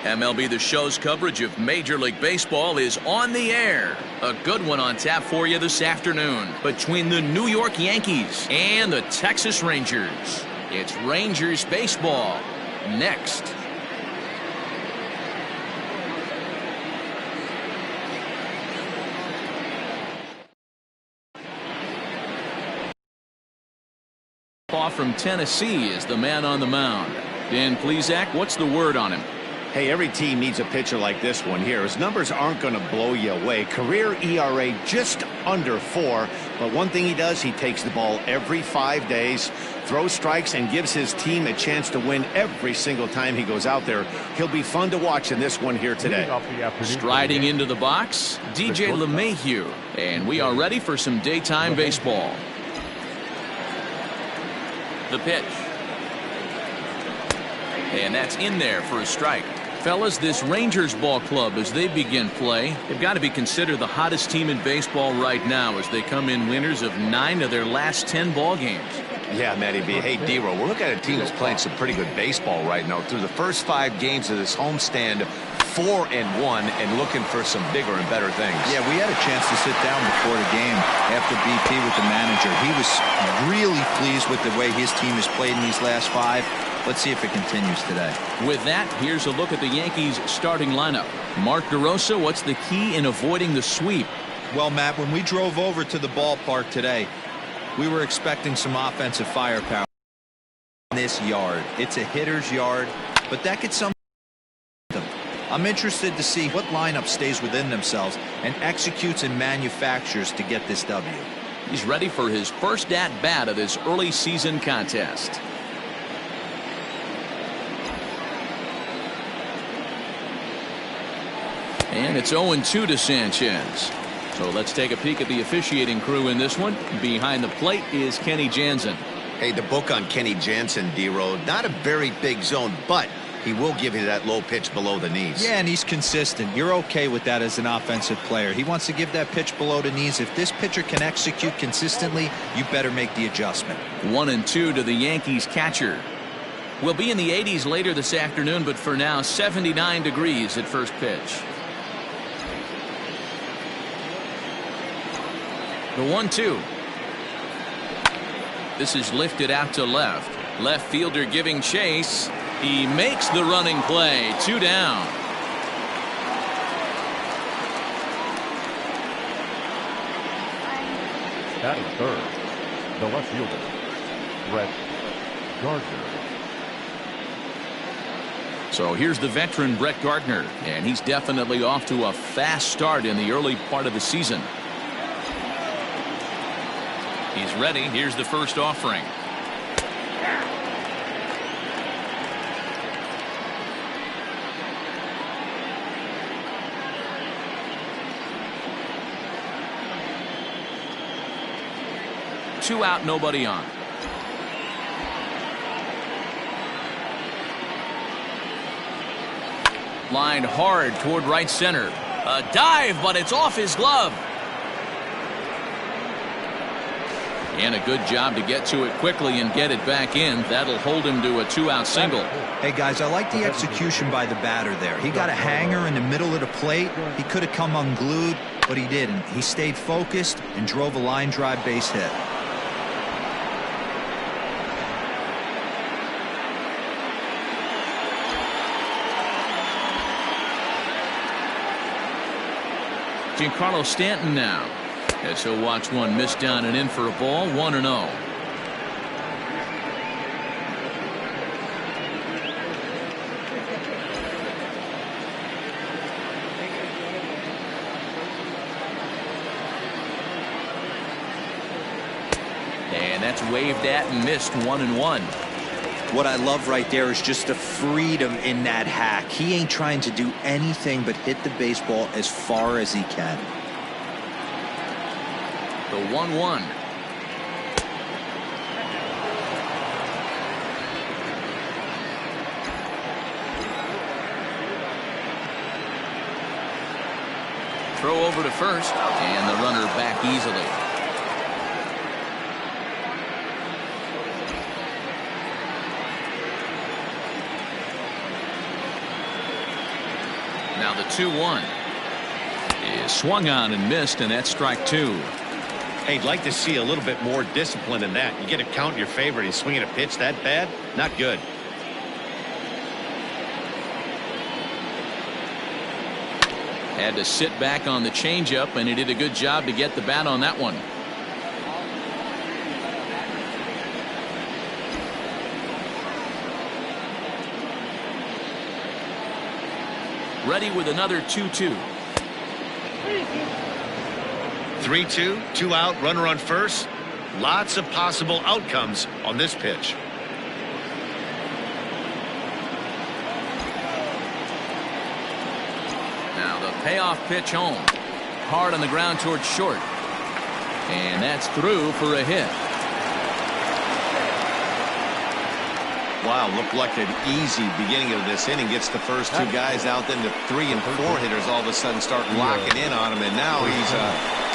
MLB The Show's coverage of Major League Baseball is on the air. A good one on tap for you this afternoon between the New York Yankees and the Texas Rangers. It's Rangers baseball next. Off from Tennessee is the man on the mound. Dan Plesac, what's the word on him? Hey, every team needs a pitcher like this one here. His numbers aren't going to blow you away. Career ERA just under 4. But one thing he does, he takes the ball every 5 days, throws strikes, and gives his team a chance to win every single time he goes out there. He'll be fun to watch in this one here today. Striding into the box, DJ LeMahieu. And we are ready for some daytime baseball. The pitch. And that's in there for a strike. Fellas, this Rangers ball club, as they begin play, they've got to be considered the hottest team in baseball right now as they come in winners of 9 of their last 10 ball games. Yeah, Matty B. Hey, D-Row, we're looking at a team that's playing some pretty good baseball right now. Through the first 5 games of this homestand, 4-1, and looking for some bigger and better things. Yeah, we had a chance to sit down before the game after BP with the manager. He was really pleased with the way his team has played in these last 5. Let's see if it continues today. With that, here's a look at the Yankees starting lineup. Mark DeRosa, what's the key in avoiding the sweep? Well, Matt, when we drove over to the ballpark today, we were expecting some offensive firepower in this yard. It's a hitter's yard, but that could some. I'm interested to see what lineup stays within themselves and executes and manufactures to get this W. He's ready for his first at-bat of this early season contest. And it's 0-2 to Sanchez. So let's take a peek at the officiating crew in this one. Behind the plate is Kenny Jansen. Hey, the book on Kenny Jansen, D-Row, not a very big zone, but he will give you that low pitch below the knees. Yeah, and he's consistent. You're okay with that as an offensive player. He wants to give that pitch below the knees. If this pitcher can execute consistently, you better make the adjustment. 1-2 to the Yankees catcher. We'll be in the 80s later this afternoon, but for now, 79 degrees at first pitch. The 1-2. This is lifted out to left. Left fielder giving chase. He makes the running play. 2 down. Batting third, the left fielder, Brett Gardner. So here's the veteran Brett Gardner, and he's definitely off to a fast start in the early part of the season. He's ready. Here's the first offering. Two out, nobody on. Lined hard toward right center. A dive, but it's off his glove. And a good job to get to it quickly and get it back in. That'll hold him to a 2-out single. Hey, guys, I like the execution by the batter there. He got a hanger in the middle of the plate. He could have come unglued, but he didn't. He stayed focused and drove a line drive base hit. Giancarlo Stanton now, as he'll watch one miss down and in for a ball. 1-0. And that's waved at and missed. 1-1. What I love right there is just the freedom in that hack. He ain't trying to do anything but hit the baseball as far as he can. The 1-1. Throw over to first, and the runner back easily. Now the 2-1 is swung on and missed, and that's strike 2. Hey, I'd like to see a little bit more discipline in that. You get a count in your favor and he's swinging a pitch that bad? Not good. Had to sit back on the changeup, and he did a good job to get the bat on that one. Ready with another 2-2. 3-2, 2 out, runner on first. Lots of possible outcomes on this pitch. Now the payoff pitch home. Hard on the ground towards short. And that's through for a hit. Wow, looked like an easy beginning of this inning. Gets the first 2 guys out, then the 3 and 4 hitters all of a sudden start locking in on him, and now he's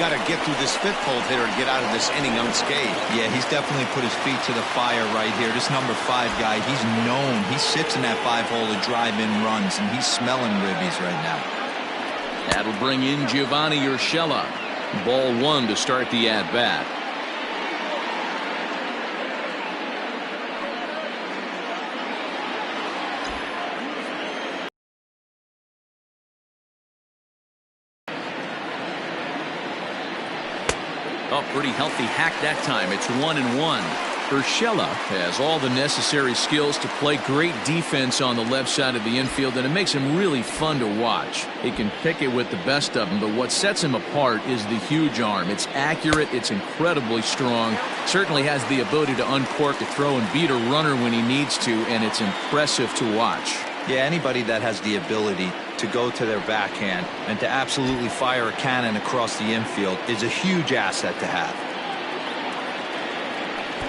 got to get through this 5th hole hitter to get out of this inning unscathed. Yeah, he's definitely put his feet to the fire right here. This number 5 guy, he's known. He sits in that 5 hole to drive in runs, and he's smelling ribbies right now. That'll bring in Giovanni Urshela. Ball 1 to start the at-bat. Oh, pretty healthy hack that time. It's 1-1. Urshela has all the necessary skills to play great defense on the left side of the infield, and it makes him really fun to watch. He can pick it with the best of them, but what sets him apart is the huge arm. It's accurate, it's incredibly strong, certainly has the ability to uncork a throw and beat a runner when he needs to, and it's impressive to watch. Yeah, anybody that has the ability to go to their backhand and to absolutely fire a cannon across the infield is a huge asset to have.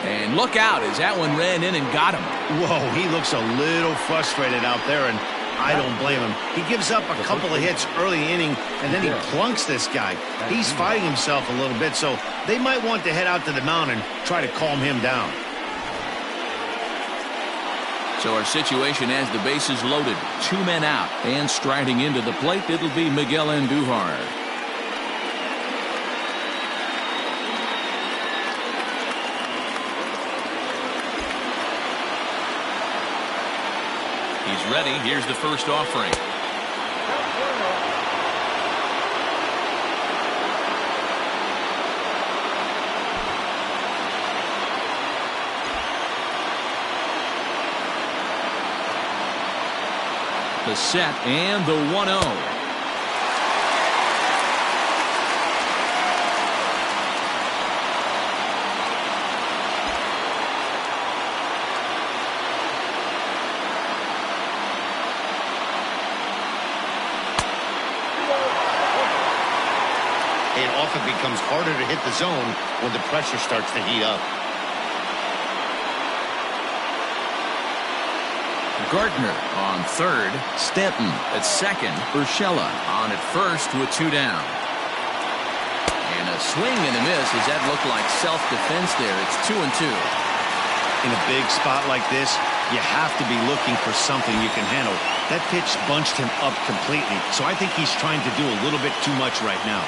And look out as that one ran in and got him. Whoa, he looks a little frustrated out there, and I don't blame him. He gives up a couple of hits early inning, and then he plunks this guy. He's fighting himself a little bit, so they might want to head out to the mound and try to calm him down. So our situation has the bases loaded, 2 men out, and striding into the plate, it'll be Miguel Andujar. He's ready. Here's the first offering. The set and the 1-0. It often becomes harder to hit the zone when the pressure starts to heat up. Gardner on third, Stanton at second, Urshela on at first with 2 down. And a swing and a miss. Does that look like self-defense there? It's 2-2. In a big spot like this, you have to be looking for something you can handle. That pitch bunched him up completely, so I think he's trying to do a little bit too much right now.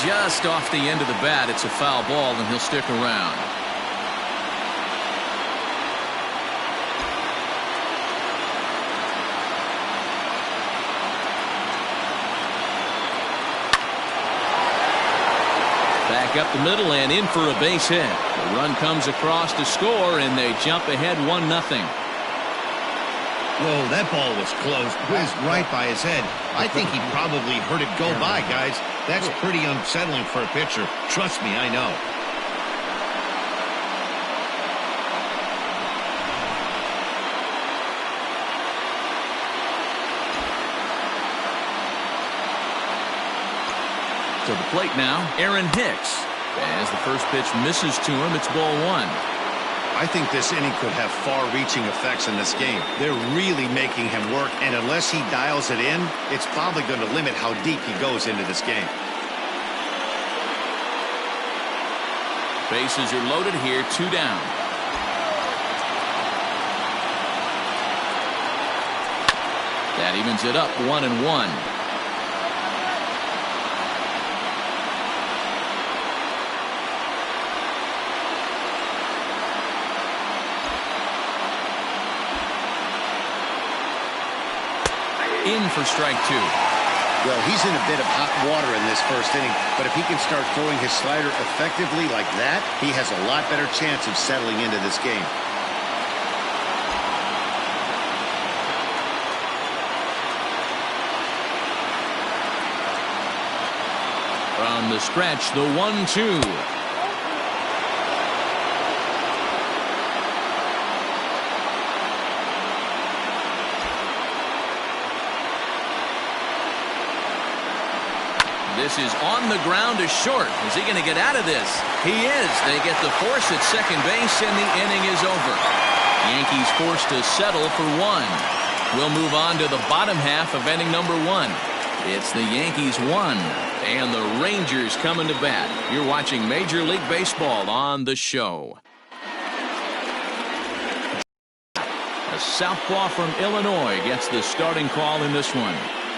Just off the end of the bat, it's a foul ball, and he'll stick around. Back up the middle and in for a base hit. The run comes across to score, and they jump ahead 1-0. Whoa, that ball was close. Whizzed right by his head. I think he probably heard it go by, guys. That's pretty unsettling for a pitcher. Trust me, I know. To the plate now, Aaron Hicks. As the first pitch misses to him, it's ball 1. I think this inning could have far-reaching effects in this game. They're really making him work, and unless he dials it in, it's probably going to limit how deep he goes into this game. Bases are loaded here, 2 down. That evens it up 1-1. In for strike 2. Well, he's in a bit of hot water in this first inning, but if he can start throwing his slider effectively like that, he has a lot better chance of settling into this game. From the stretch, the 1-2. This is on the ground to short. Is he going to get out of this? He is. They get the force at second base, and the inning is over. Yankees forced to settle for 1. We'll move on to the bottom half of inning number 1. It's the Yankees 1 and the Rangers coming to bat. You're watching Major League Baseball on the show. A southpaw from Illinois gets the starting call in this one.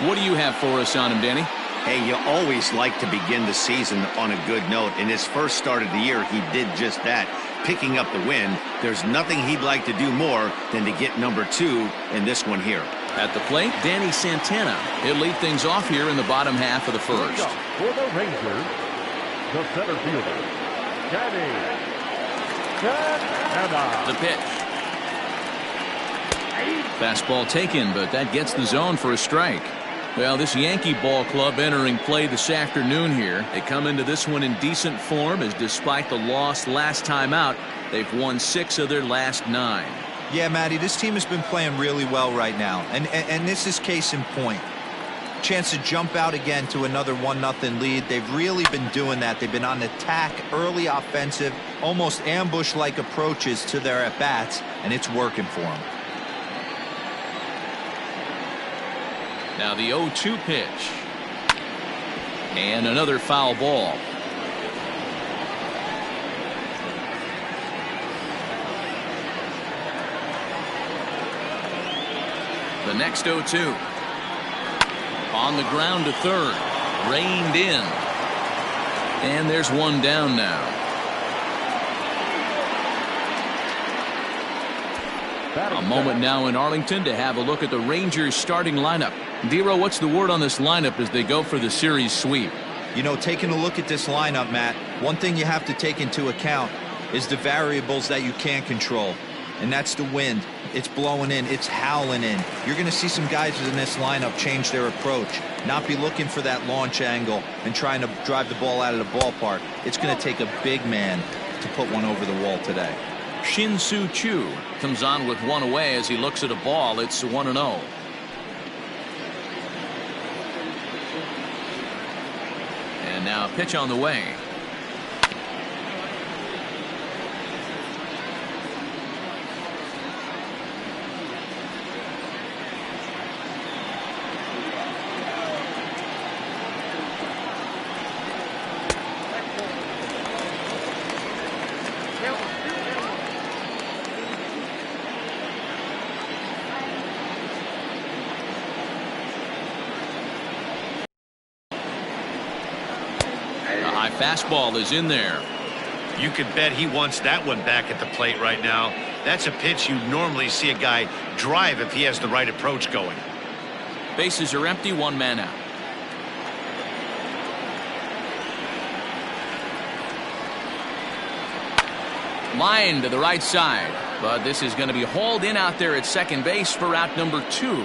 What do you have for us on him, Danny? Hey, you always like to begin the season on a good note. In his first start of the year, he did just that, picking up the win. There's nothing he'd like to do more than to get number 2 in this one here. At the plate, Danny Santana. He'll lead things off here in the bottom half of the first. For the Rangers, the center fielder, Danny Santana. The pitch. Fastball taken, but that gets the zone for a strike. Well, this Yankee ball club entering play this afternoon here. They come into this one in decent form, as despite the loss last time out, they've won 6 of their last 9. Yeah, Matty, this team has been playing really well right now, and this is case in point. Chance to jump out again to another 1-0 lead. They've really been doing that. They've been on attack, early offensive, almost ambush-like approaches to their at-bats, and it's working for them. Now the 0-2 pitch. And another foul ball. The next 0-2. On the ground to third. Reined in. And there's one down now. A moment now in Arlington to have a look at the Rangers starting lineup. Dero, what's the word on this lineup as they go for the series sweep? You know, taking a look at this lineup, Matt, one thing you have to take into account is the variables that you can't control. And that's the wind. It's blowing in. It's howling in. You're going to see some guys in this lineup change their approach, not be looking for that launch angle and trying to drive the ball out of the ballpark. It's going to take a big man to put one over the wall today. Shin-Soo Choo comes on with one away as he looks at a ball. It's 1-0. And now a pitch on the way. Fastball is in there. You could bet he wants that one back at the plate right now. That's a pitch you normally see a guy drive if he has the right approach going. Bases are empty, one man out. Line to the right side, but this is going to be hauled in out there at second base for out number 2.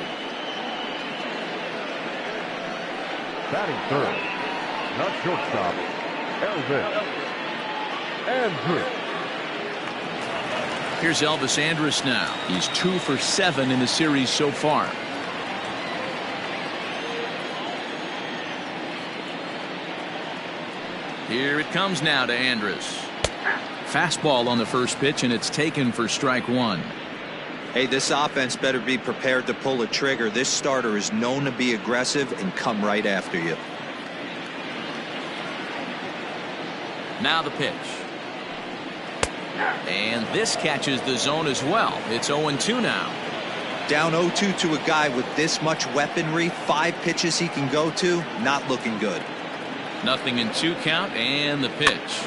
Batting third, not shortstop, Elvis Andrus. Here's Elvis Andrus now. He's 2 for 7 in the series so far. Here it comes now to Andrus. Fastball on the first pitch, and it's taken for strike 1. Hey, this offense better be prepared to pull a trigger. This starter is known to be aggressive and come right after you. Now the pitch. And this catches the zone as well. It's 0-2 now. Down 0-2 to a guy with this much weaponry, 5 pitches he can go to, not looking good. Nothing in 2 count, and the pitch.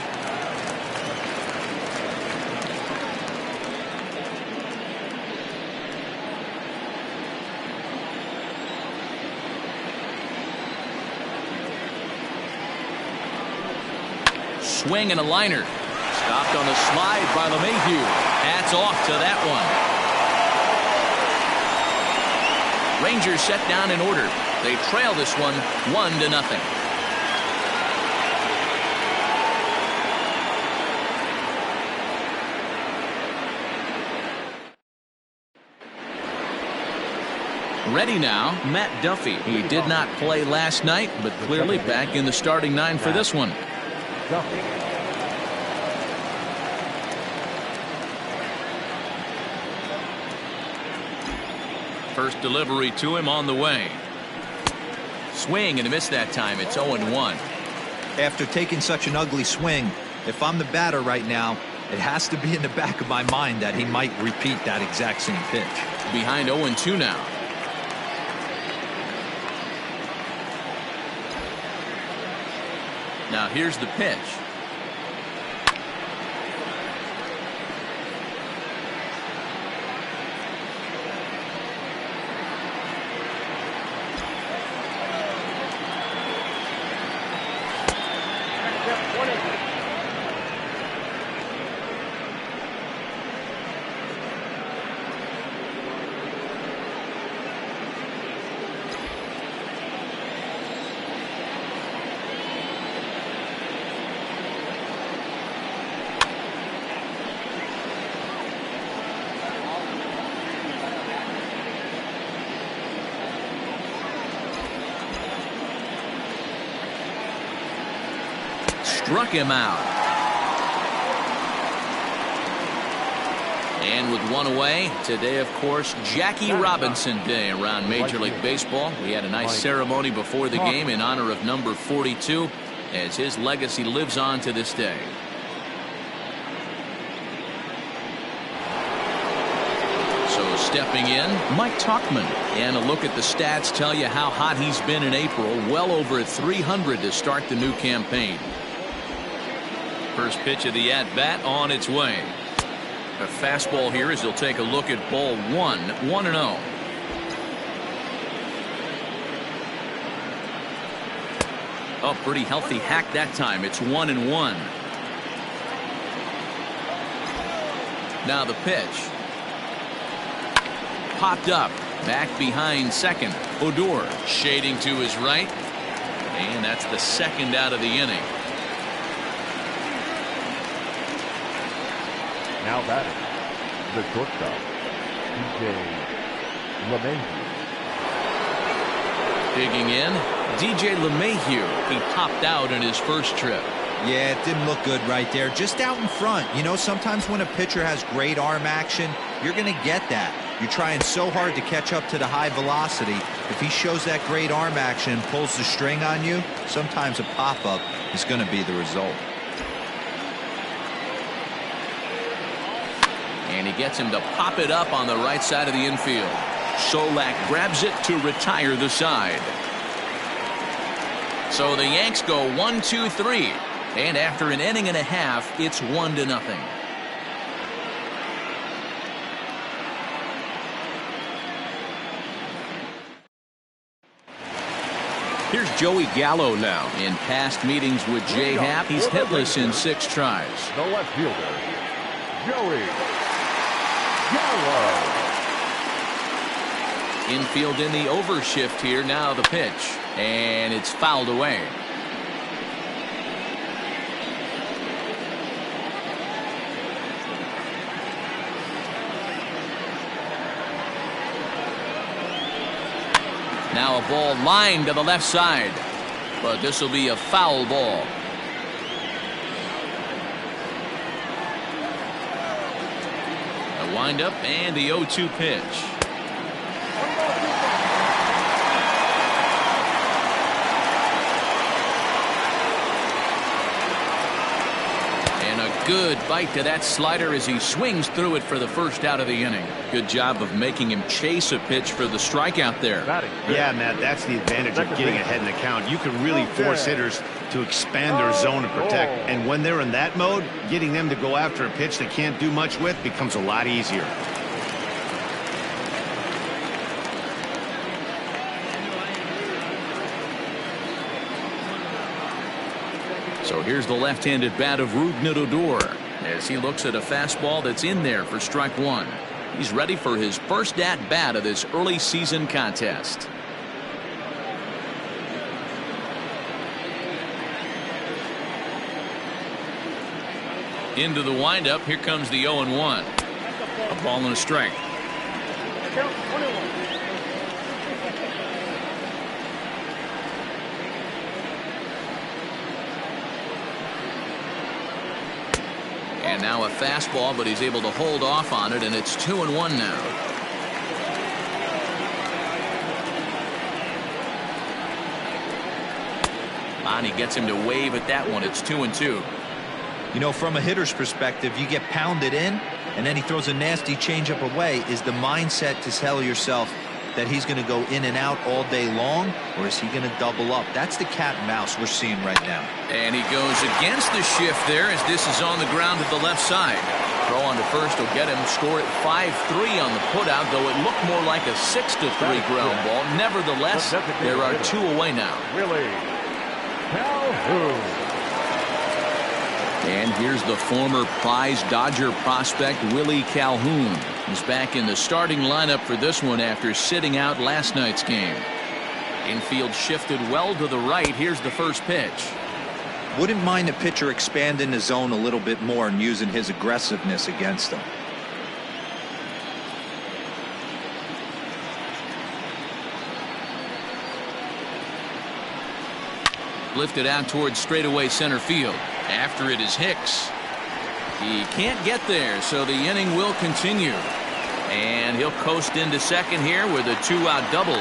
Swing and a liner. Stopped on the slide by LeMahieu. Hats off to that one. Rangers set down in order. They trail this one 1-0. Ready now, Matt Duffy. He did not play last night, but clearly back in the starting 9 for this one. First delivery to him on the way. Swing and a miss that time. It's 0-1. After taking such an ugly swing, if I'm the batter right now, it has to be in the back of my mind that he might repeat that exact same pitch. Behind 0-2 now. Now here's the pitch. Struck him out. And with one away, today, of course, Jackie Robinson Day around Major League Baseball. We had a nice ceremony before the game in honor of number 42, as his legacy lives on to this day. So stepping in, Mike Tauchman. And a look at the stats tell you how hot he's been in April. Well over 300 to start the new campaign. First pitch of the at-bat on its way. A fastball here as he'll take a look at ball 1, 1-0. Oh, pretty healthy hack that time. It's 1-1. Now the pitch. Popped up. Back behind second. Odor shading to his right. And that's the second out of the inning. Now batting, the shortstop, DJ LeMahieu. Digging in, DJ LeMahieu. He popped out in his first trip. Yeah, it didn't look good right there. Just out in front. You know, sometimes when a pitcher has great arm action, you're going to get that. You're trying so hard to catch up to the high velocity. If he shows that great arm action and pulls the string on you, sometimes a pop-up is going to be the result. And he gets him to pop it up on the right side of the infield. Solak grabs it to retire the side. So the Yanks go 1-2-3. And after an inning and a half, it's 1-0. Here's Joey Gallo now. In past meetings with Jay Happ, he's hitless in 6 tries. The left fielder, Joey Gallo. Infield in the overshift here. Now the pitch. And it's fouled away. Now a ball lined to the left side. But this will be a foul ball. A windup and the 0-2 pitch. Good bite to that slider as he swings through it for the first out of the inning. Good job of making him chase a pitch for the strikeout there. Yeah, Matt, that's the advantage of getting ahead in the count. You can really force hitters to expand their zone to protect. And when they're in that mode, getting them to go after a pitch they can't do much with becomes a lot easier. So here's the left-handed bat of Rougned Odor as he looks at a fastball that's in there for strike one. He's ready for his first at-bat of this early season contest. Into the windup. Here comes the 0-1. A ball and a strike. And now a fastball, but he's able to hold off on it, and it's 2-1 now. Lonnie gets him to wave at that one. It's 2-2. You know, from a hitter's perspective, you get pounded in, and then he throws a nasty changeup away. Is the mindset to tell yourself that he's going to go in and out all day long, or is he going to double up? That's the cat and mouse we're seeing right now. And he goes against the shift there as this is on the ground to the left side. Throw on to first will get him. Score at 5-3 on the putout, though it looked more like a 6-3 ground ball. Nevertheless, there are 2 away now. And here's the former prize Dodger prospect Willie Calhoun. He's back in the starting lineup for this one after sitting out last night's game. Infield shifted well to the right. Here's the first pitch. Wouldn't mind a pitcher expanding the zone a little bit more and using his aggressiveness against them. Lifted out towards straightaway center field. After it is Hicks. He can't get there, so the inning will continue. And he'll coast into second here with a 2-out double.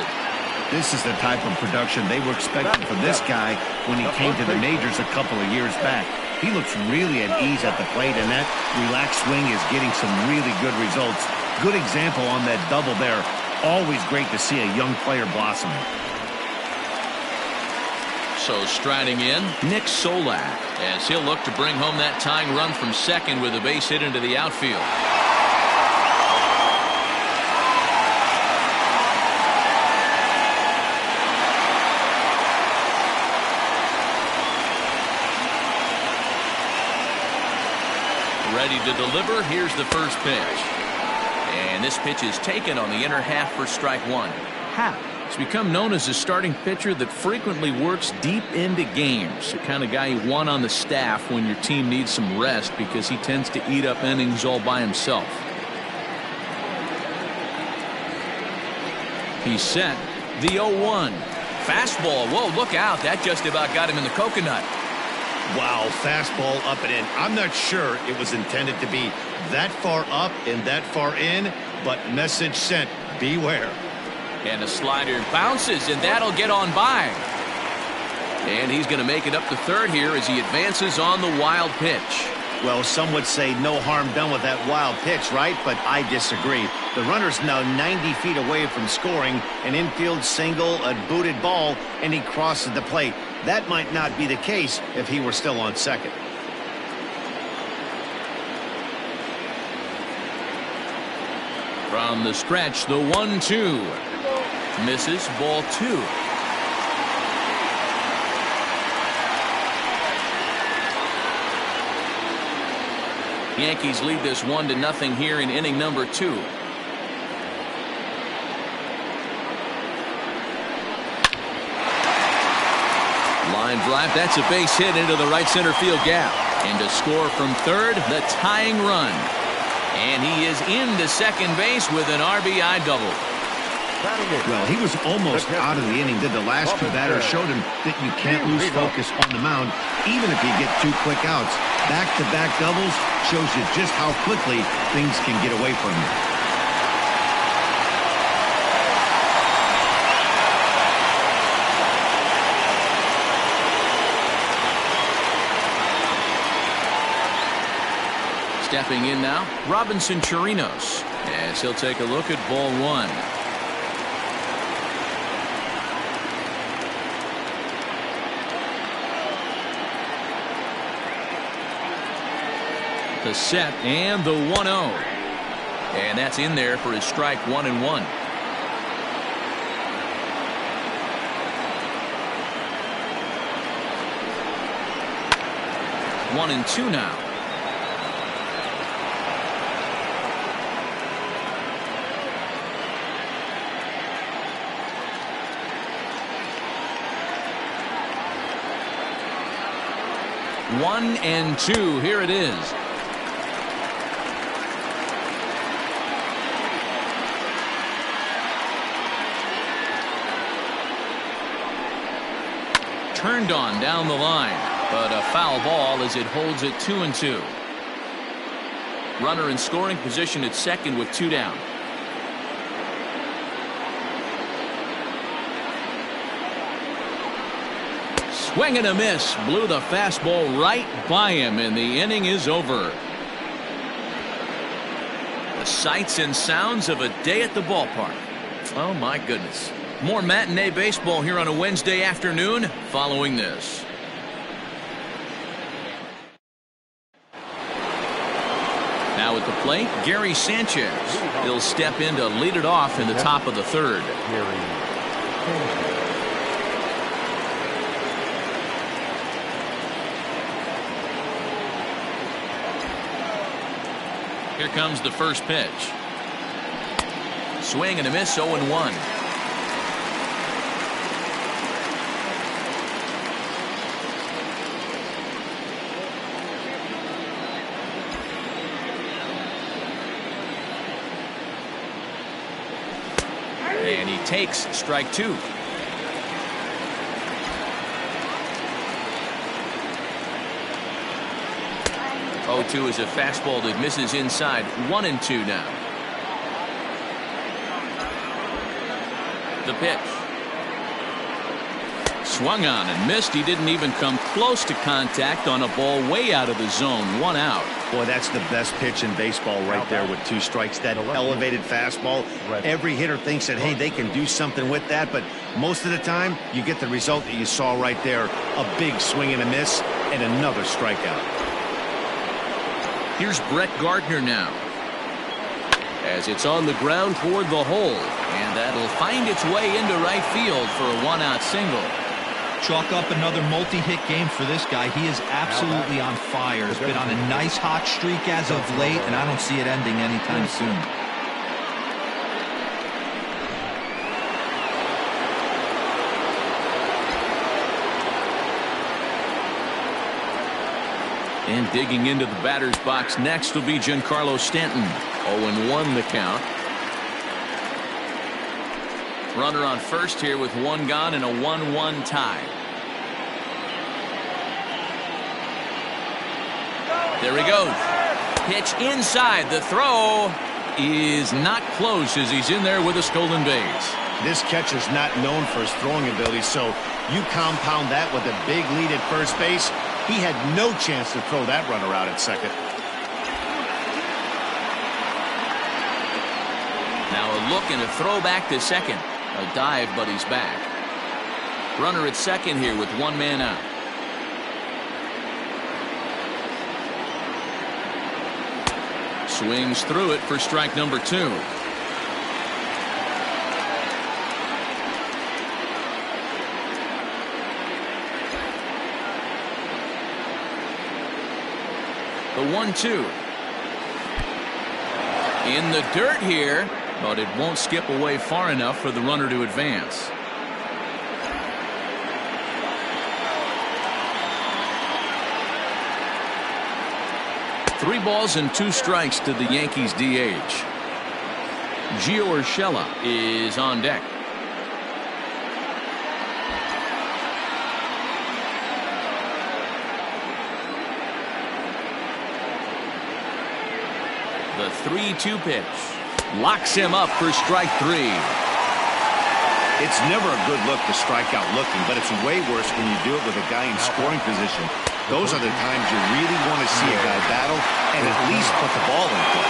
This is the type of production they were expecting from this guy when he came to the majors a couple of years back. He looks really at ease at the plate, and that relaxed swing is getting some really good results. Good example on that double there. Always great to see a young player blossom. So striding in, Nick Solak, as he'll look to bring home that tying run from second with a base hit into the outfield. Ready to deliver. Here's the first pitch. And this pitch is taken on the inner half for strike one. Happ has become known as a starting pitcher that frequently works deep into games. The kind of guy you want on the staff when your team needs some rest because he tends to eat up innings all by himself. He's set. The 0-1. Fastball. Whoa, look out. That just about got him in the coconut. Wow, fastball up and in. I'm not sure it was intended to be that far up and that far in, but message sent. Beware. And a slider bounces, and that'll get on by. And he's going to make it up to third here as he advances on the wild pitch. Well, some would say no harm done with that wild pitch, right? But I disagree. The runner's now 90 feet away from scoring, an infield single, a booted ball, and he crosses the plate. That might not be the case if he were still on second. From the stretch, the 1-2. Misses, ball 2. Yankees lead this 1-0 here in inning number 2. Line drive, that's a base hit into the right center field gap. And to score from third, the tying run. And he is into second base with an RBI double. Well, he was almost out of the inning. Did the last two batters showed him that you can't lose focus on the mound, even if you get 2 quick outs. Back-to-back doubles shows you just how quickly things can get away from you. Stepping in now, Robinson Chirinos, as he'll take a look at ball one. The set and the 1-0. And that's in there for his strike 1-1. 1-2 now. One and two. Here it is. Turned on down the line, but a foul ball as it holds it 2-2. Runner in scoring position at second with two down. Swing and a miss. Blew the fastball right by him, and the inning is over. The sights and sounds of a day at the ballpark. Oh, my goodness. More matinee baseball here on a Wednesday afternoon following this. Now at the plate, Gary Sanchez. He'll step in to lead it off in the top of the third. Here comes the first pitch. Swing and a miss, 0-1. And he takes strike two. Oh, 2 is a fastball that misses inside. 1-2 now. The pitch. Swung on and missed. He didn't even come close to contact on a ball way out of the zone. 1 out. Boy, that's the best pitch in baseball right there with 2 strikes. That elevated fastball. Every hitter thinks that, hey, they can do something with that, but most of the time you get the result that you saw right there. A big swing and a miss and another strikeout. Here's Brett Gardner now, as it's on the ground toward the hole, and that'll find its way into right field for a 1-out single. Chalk up another multi-hit game for this guy. He is absolutely on fire. He's been on a nice hot streak as of late, and I don't see it ending anytime soon. And digging into the batter's box next will be Giancarlo Stanton. 0-1 the count. Runner on first here with 1 gone and a 1-1 tie. There he goes. Pitch inside. The throw is not close as he's in there with a stolen base. This catcher's not known for his throwing ability, so you compound that with a big lead at first base. He had no chance to throw that runner out at second. Now a look and a throw back to second. A dive, but he's back. Runner at second here with 1 man out. Swings through it for strike number 2. The 1-2. In the dirt here, but it won't skip away far enough for the runner to advance. Three balls and 2 strikes to the Yankees DH. Gio Urshela is on deck. The 3-2 pitch locks him up for strike 3. It's never a good look to strike out looking, but it's way worse when you do it with a guy in scoring position. Those are the times you really want to see a guy battle and at least put the ball in play.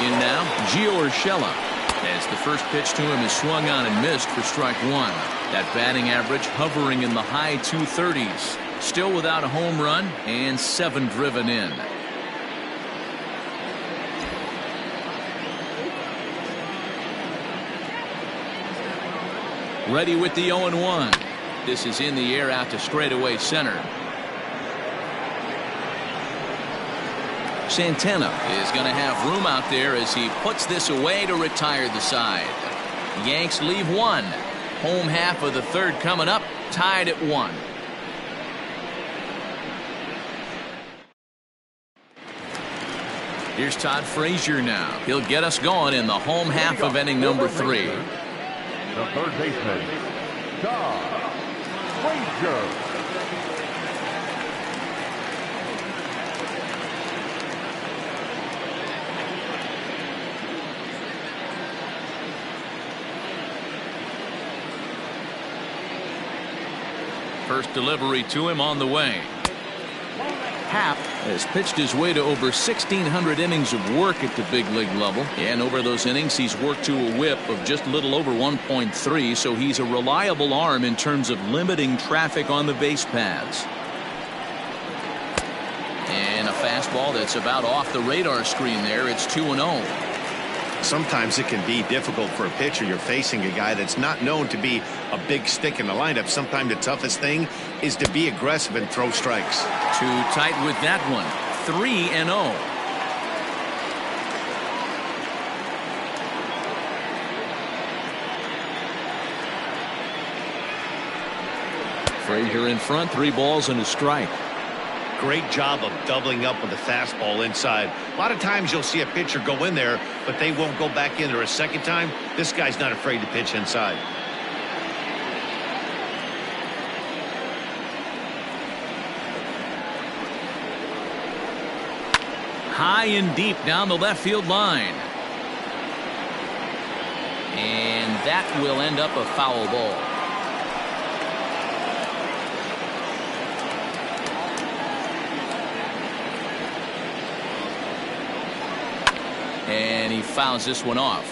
In now, Gio Urshela, as the first pitch to him is swung on and missed for strike one. That batting average hovering in the high 230s. Still without a home run and 7 driven in. Ready with the 0-1. This is in the air out to straightaway center. Santana is going to have room out there as he puts this away to retire the side. Yanks leave one. Home half of the third coming up, tied at 1. Here's Todd Frazier now. He'll get us going in the home half of inning number 3. The third baseman, Todd Frazier. First delivery to him on the way. Happ has pitched his way to over 1,600 innings of work at the big league level. And over those innings, he's worked to a whip of just a little over 1.3. So he's a reliable arm in terms of limiting traffic on the base paths. And a fastball that's about off the radar screen there. It's 2-0. Sometimes it can be difficult for a pitcher. You're facing a guy that's not known to be a big stick in the lineup. Sometimes the toughest thing is to be aggressive and throw strikes. Too tight with that one. 3-0. Frazier in front, 3 balls and a strike. Great job of doubling up with the fastball inside. A lot of times you'll see a pitcher go in there, but they won't go back in there a second time. This guy's not afraid to pitch inside. High and deep down the left field line. And that will end up a foul ball. And he fouls this one off.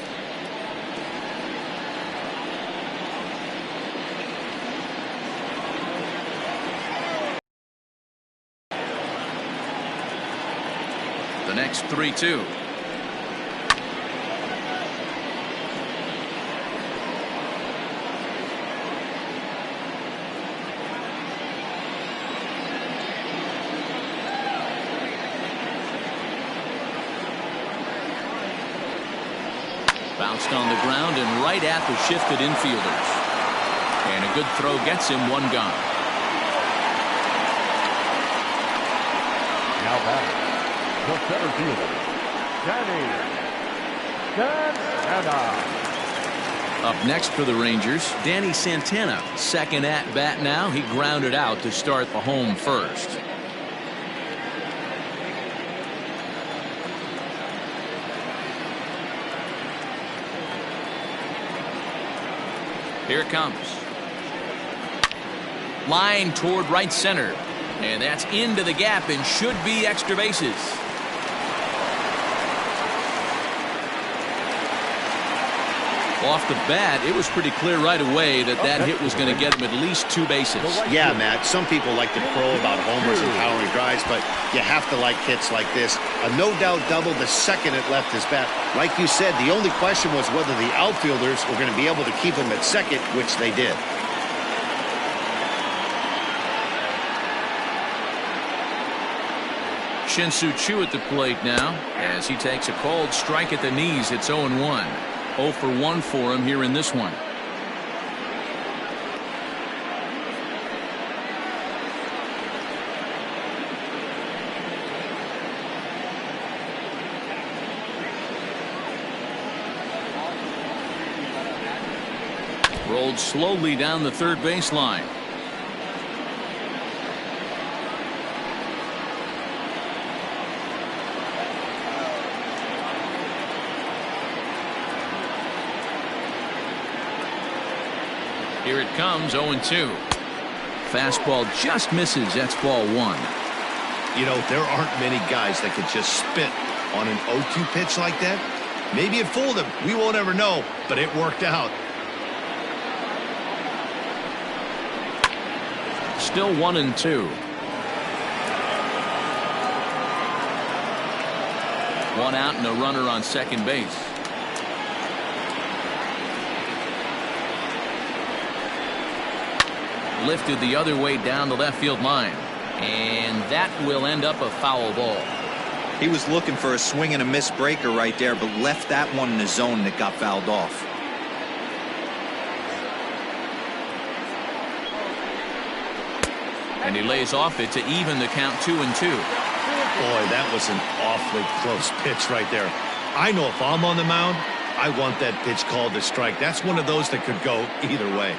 The next 3-2. Bounced on the ground and right at the shifted infielders. And a good throw gets him 1 gone. Now back, the center fielder, Santana. Up next for the Rangers, Danny Santana. Second at bat now. He grounded out to start the home first. Here it comes. Line toward right center. And that's into the gap and should be extra bases. Off the bat, it was pretty clear right away that that hit was going to get him at least 2 bases. Yeah, Matt, some people like to crow about homers and powering drives, but you have to like hits like this. A no-doubt double the second it left his bat. Like you said, the only question was whether the outfielders were going to be able to keep him at second, which they did. Shin-Soo Choo at the plate now as he takes a called strike at the knees. It's 0-1. 0 for 1 for him here in this one. Rolled slowly down the third baseline. Here it comes, 0-2. Fastball just misses. That's ball 1. You know, there aren't many guys that could just spit on an 0-2 pitch like that. Maybe it fooled him. We won't ever know, but it worked out. Still 1-2. 1 out and a runner on second base. Lifted the other way down the left field line. And that will end up a foul ball. He was looking for a swing and a miss breaker right there, but left that one in the zone that got fouled off. And he lays off it to even the count 2-2. Boy, that was an awfully close pitch right there. I know if I'm on the mound, I want that pitch called a strike. That's one of those that could go either way.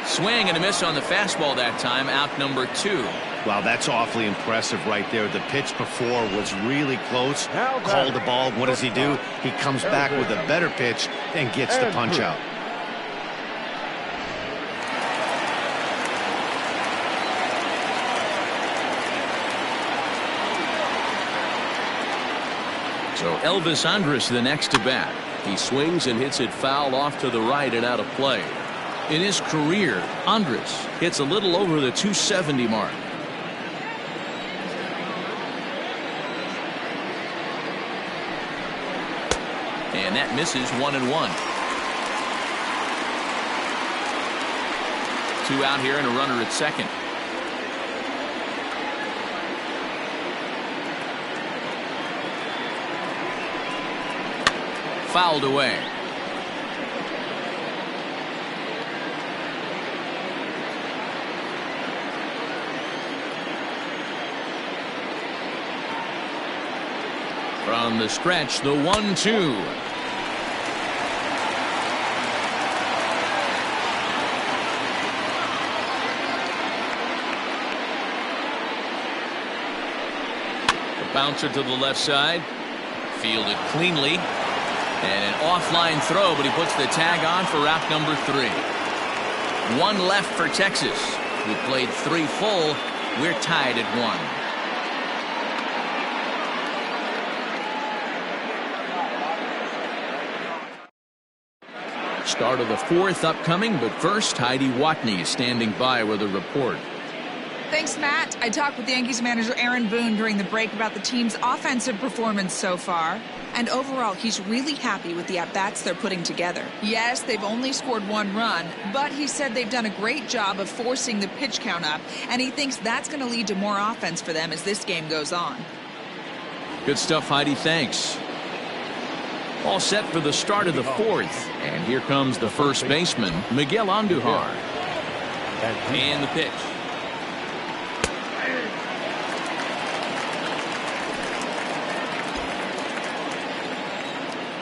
Swing and a miss on the fastball that time. Out number 2. Wow, that's awfully impressive right there. The pitch before was really close. Called the ball. What does he do? He comes back with a better pitch and gets the punch out. So Elvis Andrus the next to bat. He swings and hits it foul off to the right and out of play. In his career, Andrus hits a little over the 270 mark. And that misses. 1-1. 2 out here and a runner at second. Fouled away. From the stretch, the 1-2. The bouncer to the left side. Fielded cleanly. And an offline throw, but he puts the tag on for route number 3. 1 left for Texas. We played 3 full. We're tied at 1. Start of the 4th upcoming, but first, Heidi Watney standing by with a report. Thanks, Matt. I talked with Yankees manager Aaron Boone during the break about the team's offensive performance so far. And overall, he's really happy with the at-bats they're putting together. Yes, they've only scored 1 run, but he said they've done a great job of forcing the pitch count up, and he thinks that's going to lead to more offense for them as this game goes on. Good stuff, Heidi. Thanks. All set for the start of the 4th. And here comes the first baseman, Miguel Andujar. And the pitch.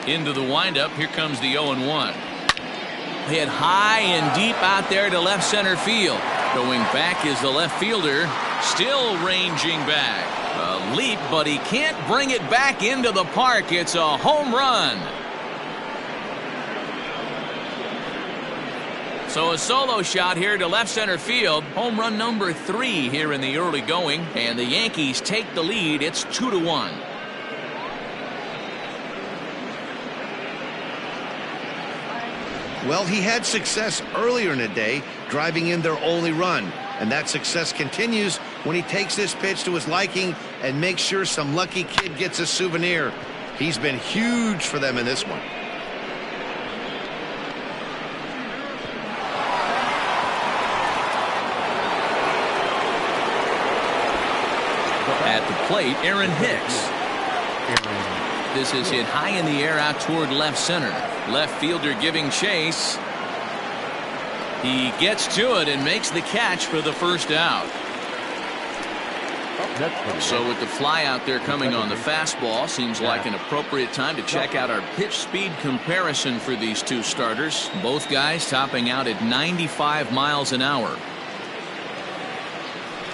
Into the windup. Here comes the 0-1. Hit high and deep out there to left center field. Going back is the left fielder. Still ranging back. A leap, but he can't bring it back into the park. It's a home run. So a solo shot here to left center field. Home run number 3 here in the early going. And the Yankees take the lead. It's 2-1. Well, he had success earlier in the day, driving in their only run. And that success continues when he takes this pitch to his liking and makes sure some lucky kid gets a souvenir. He's been huge for them in this one. At the plate, Aaron Hicks. This is hit high in the air out toward left center. Left fielder giving chase. He gets to it and makes the catch for the first out. So with the fly out there coming on the fastball, seems like an appropriate time to check out our pitch speed comparison for these two starters. Both guys topping out at 95 miles an hour.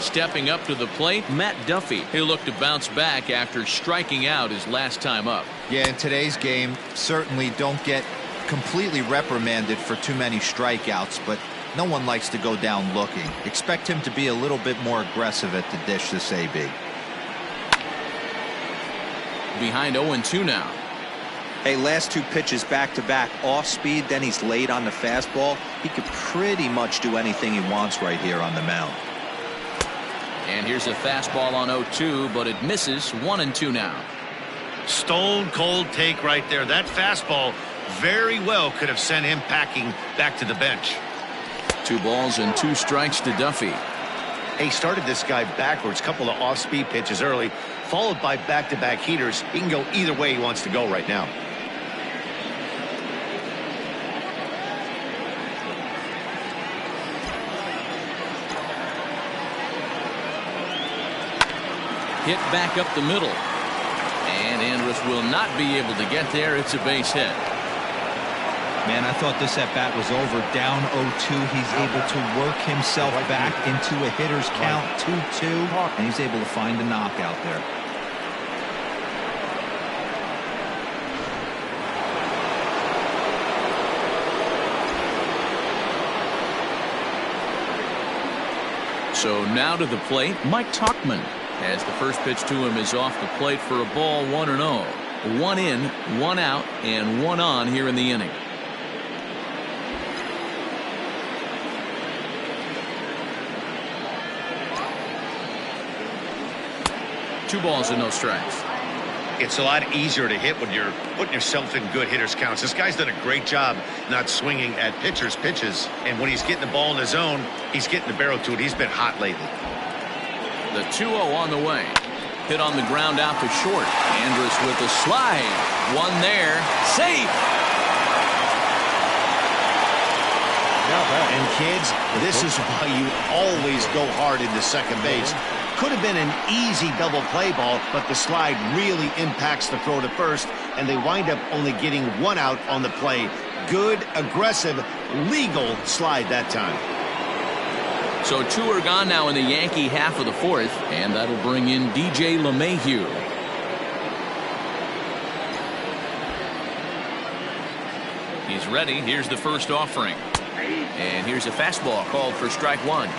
Stepping up to the plate, Matt Duffy. He'll look to bounce back after striking out his last time up. Yeah, in today's game, certainly don't get completely reprimanded for too many strikeouts, but no one likes to go down looking. Expect him to be a little bit more aggressive at the dish this AB. Behind 0-2 now. Hey, last two pitches back-to-back, off speed, then he's late on the fastball. He could pretty much do anything he wants right here on the mound. And here's a fastball on 0-2, but it misses. 1-2 now. Stone cold take right there. That fastball very well could have sent him packing back to the bench. 2 balls and 2 strikes to Duffy. He started this guy backwards, couple of off-speed pitches early, followed by back-to-back heaters. He can go either way he wants to go right now. Hit back up the middle. And Andrus will not be able to get there. It's a base hit. Man, I thought this at-bat was over. Down 0-2. He's able to work himself back into a hitter's count, 2-2, and he's able to find a knockout there. So now to the plate, Mike Tauchman. As the first pitch to him is off the plate for a ball, 1-0. 1 in, 1 out, and 1 on here in the inning. Two balls and no strikes. It's a lot easier to hit when you're putting yourself in good hitters counts. This guy's done a great job not swinging at pitchers' pitches. And when he's getting the ball in the zone, he's getting the barrel to it. He's been hot lately. The 2-0 on the way. Hit on the ground out to short. Andrus with the slide. One there. Safe. And kids, this is why you always go hard into second base. Could have been an easy double play ball, but the slide really impacts the throw to first, and they wind up only getting 1 out on the play. Good, aggressive, legal slide that time. So 2 are gone now in the Yankee half of the 4th, and that'll bring in DJ LeMahieu. He's ready. Here's the first offering. And here's a fastball called for strike 1.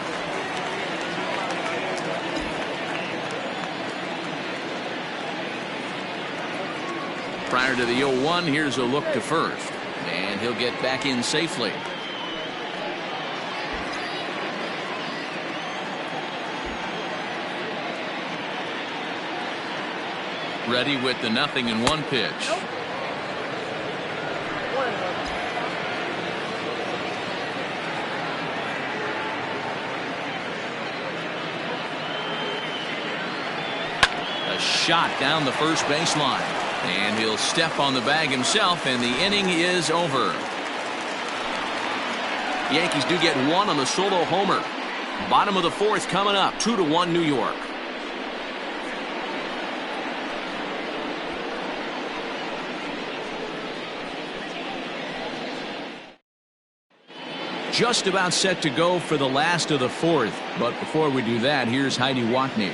Prior to the 0-1, here's a look to first. And he'll get back in safely. Ready with the 0-1 pitch. A shot down the first baseline. And he'll step on the bag himself, and the inning is over. Yankees do get 1 on the solo homer. Bottom of the 4th coming up. 2-1 New York. Just about set to go for the last of the 4th. But before we do that, here's Heidi Watney.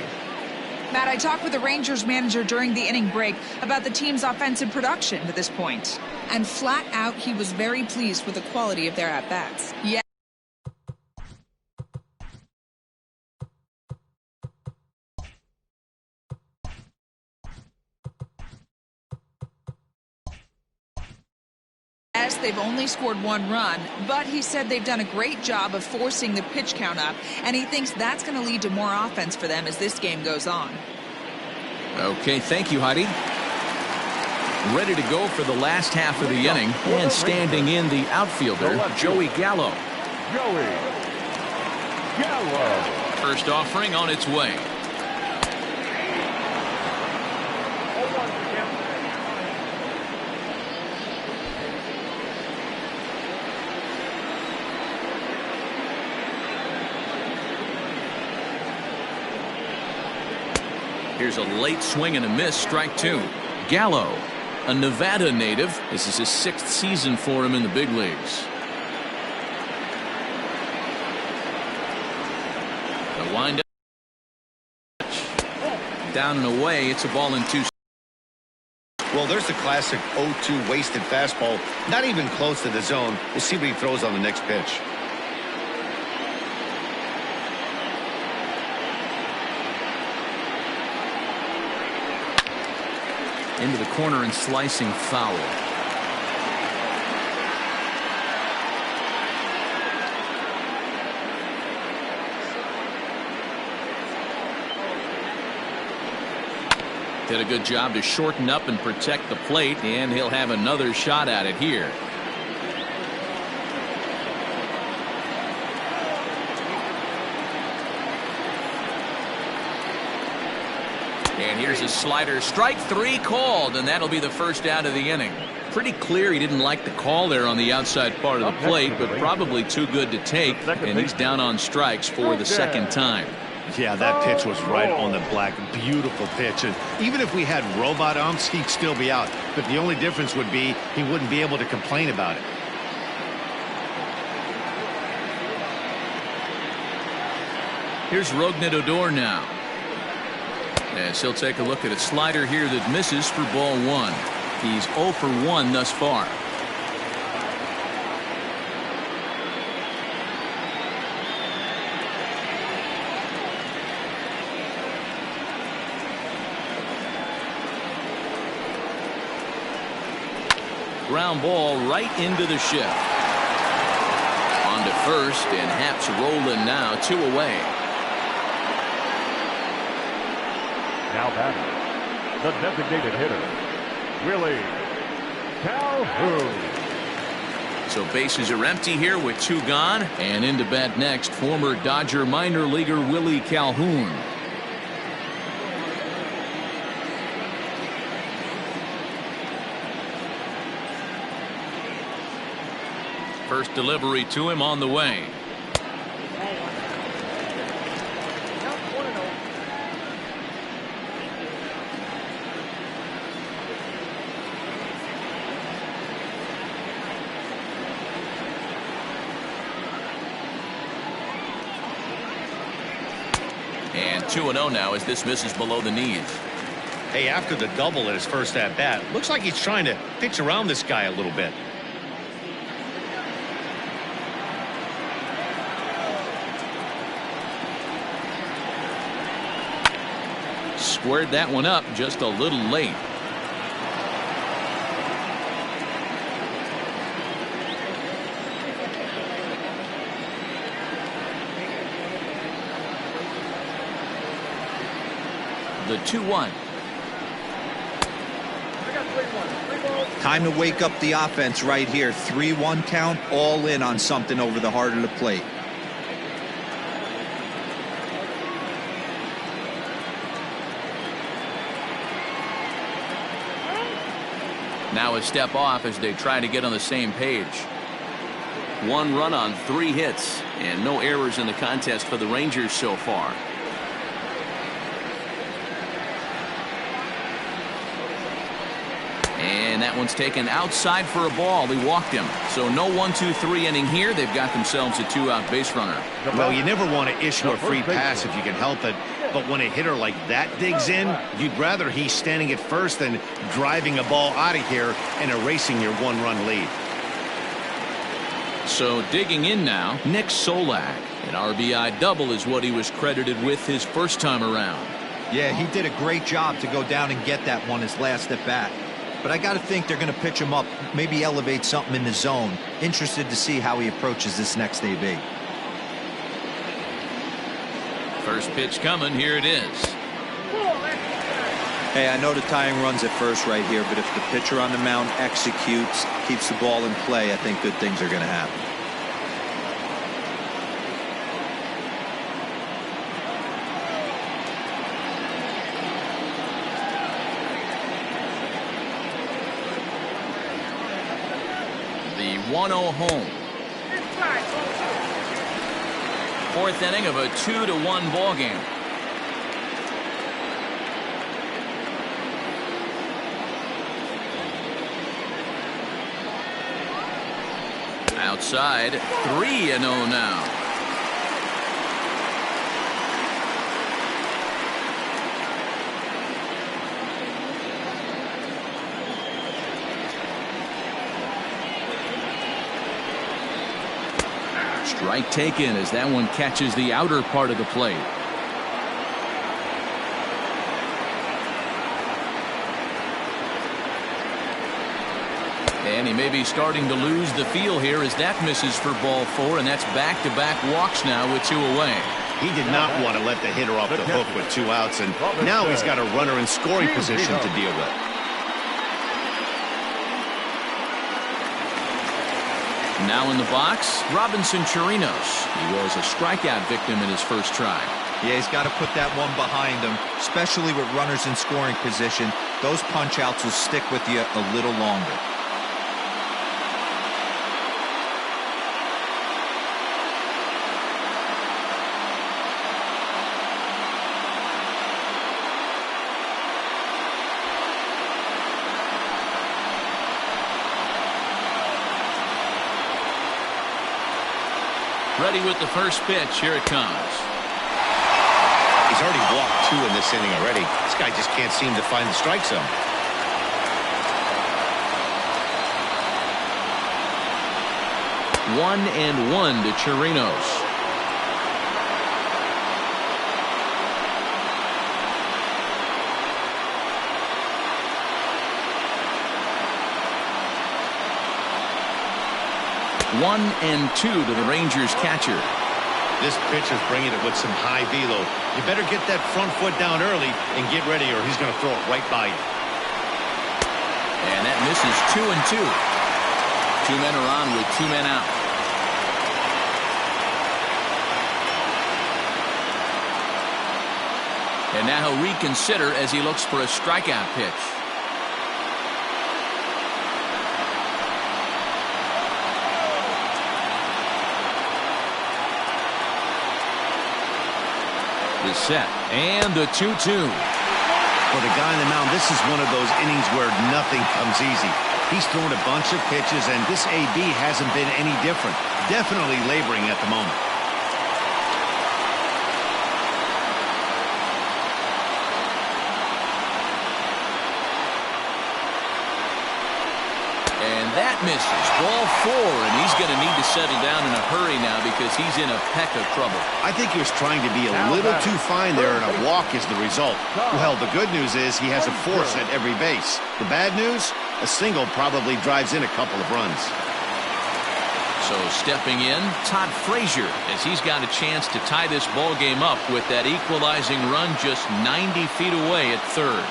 Matt, I talked with the Rangers manager during the inning break about the team's offensive production to this point. And flat out, he was very pleased with the quality of their at-bats. Yeah. Yes, they've only scored 1 run, but he said they've done a great job of forcing the pitch count up, and he thinks that's going to lead to more offense for them as this game goes on. Okay, thank you, Heidi. Ready to go for the last half of the inning, and standing in the outfielder, Joey Gallo. Joey Gallo. First offering on its way. Here's a late swing and a miss, strike 2. Gallo, a Nevada native. This is his 6th season for him in the big leagues. The windup. Down and away. It's a ball and 2. Well, there's the classic 0-2 wasted fastball, not even close to the zone. We'll see what he throws on the next pitch. Into the corner and slicing foul. Did a good job to shorten up and protect the plate, and he'll have another shot at it here. And here's a slider, strike 3 called, and that'll be the first out of the inning. Pretty clear he didn't like the call there on the outside part of the plate, but probably too good to take, and he's down on strikes for the second time. Yeah, that pitch was right on the black. Beautiful pitch. And even if we had robot umps, he'd still be out. But the only difference would be he wouldn't be able to complain about it. Here's Rougned Odor now. As he'll take a look at a slider here that misses for ball 1. He's 0 for 1 thus far. Ground ball right into the shift. On to first, and Happ's rolling now, 2 away. Now batting, the designated hitter, Willie Calhoun. So bases are empty here with 2 gone, and into bat next, former Dodger minor leaguer Willie Calhoun. First delivery to him on the way. And 2-0 now as this misses below the knees. Hey, after the double at his first at-bat, looks like he's trying to pitch around this guy a little bit. Squared that one up just a little late. The 2-1. Time to wake up the offense right here. 3-1 count, all in on something over the heart of the plate. Now a step off as they try to get on the same page. 1 run on 3 hits, and no errors in the contest for the Rangers so far. And that one's taken outside for a ball. He walked him. So no 1-2-3 inning here. They've got themselves a 2-out base runner. Well, you never want to issue a free pass if you can help it. But when a hitter like that digs in, you'd rather he's standing at first than driving a ball out of here and erasing your 1-run lead. So digging in now, Nick Solak. An RBI double is what he was credited with his first time around. Yeah, he did a great job to go down and get that one his last at bat. But I got to think they're going to pitch him up, maybe elevate something in the zone. Interested to see how he approaches this next AB. First pitch coming. Here it is. Hey, I know the tying run's at first right here, but if the pitcher on the mound executes, keeps the ball in play, I think good things are going to happen. The 1-0 home. 4th inning of a 2-1 ball game. Outside, 3-0 now. Strike taken as that one catches the outer part of the plate. And he may be starting to lose the feel here as that misses for ball 4, and that's back-to-back walks now with 2 away. He did not want to let the hitter off the hook with 2 outs, and now he's got a runner in scoring position to deal with. Now in the box, Robinson Chirinos. He was a strikeout victim in his first try. Yeah, he's got to put that one behind him, especially with runners in scoring position. Those punch-outs will stick with you a little longer. Ready with the first pitch. Here it comes. He's already walked 2 in this inning already. This guy just can't seem to find the strike zone. 1-1 to Chirinos. One and 2 to the Rangers catcher. This pitcher's bringing it with some high velo. You better get that front foot down early and get ready, or he's going to throw it right by you. And that misses 2 and 2. 2 men are on with 2 men out. And now he'll reconsider as he looks for a strikeout pitch. Is set, and the 2-2. For the guy on the mound, this is one of those innings where nothing comes easy. He's thrown a bunch of pitches, and this AB hasn't been any different. Definitely laboring at the moment. And that misses. Ball 4, and he's going to need to settle down in a hurry now because he's in a peck of trouble. I think he was trying to be a little too fine there, and a walk is the result. Well, the good news is he has a force at every base. The bad news? A single probably drives in a couple of runs. So stepping in, Todd Frazier, as he's got a chance to tie this ball game up with that equalizing run just 90 feet away at third.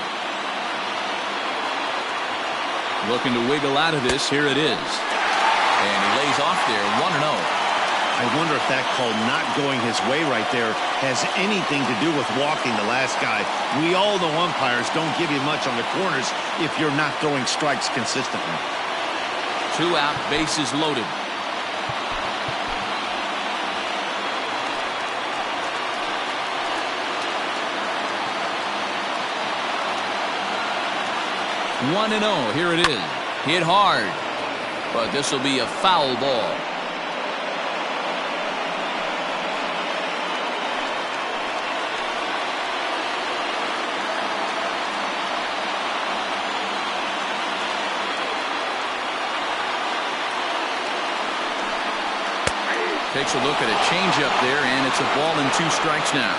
Looking to wiggle out of this. Here it is. And he lays off there, 1-0. I wonder if that call not going his way right there has anything to do with walking the last guy. We all know umpires don't give you much on the corners if you're not throwing strikes consistently. 2 out, bases loaded. One and 0. Here it is. Hit hard, but this will be a foul ball. Takes a look at a changeup there, and it's a ball and 2 strikes now.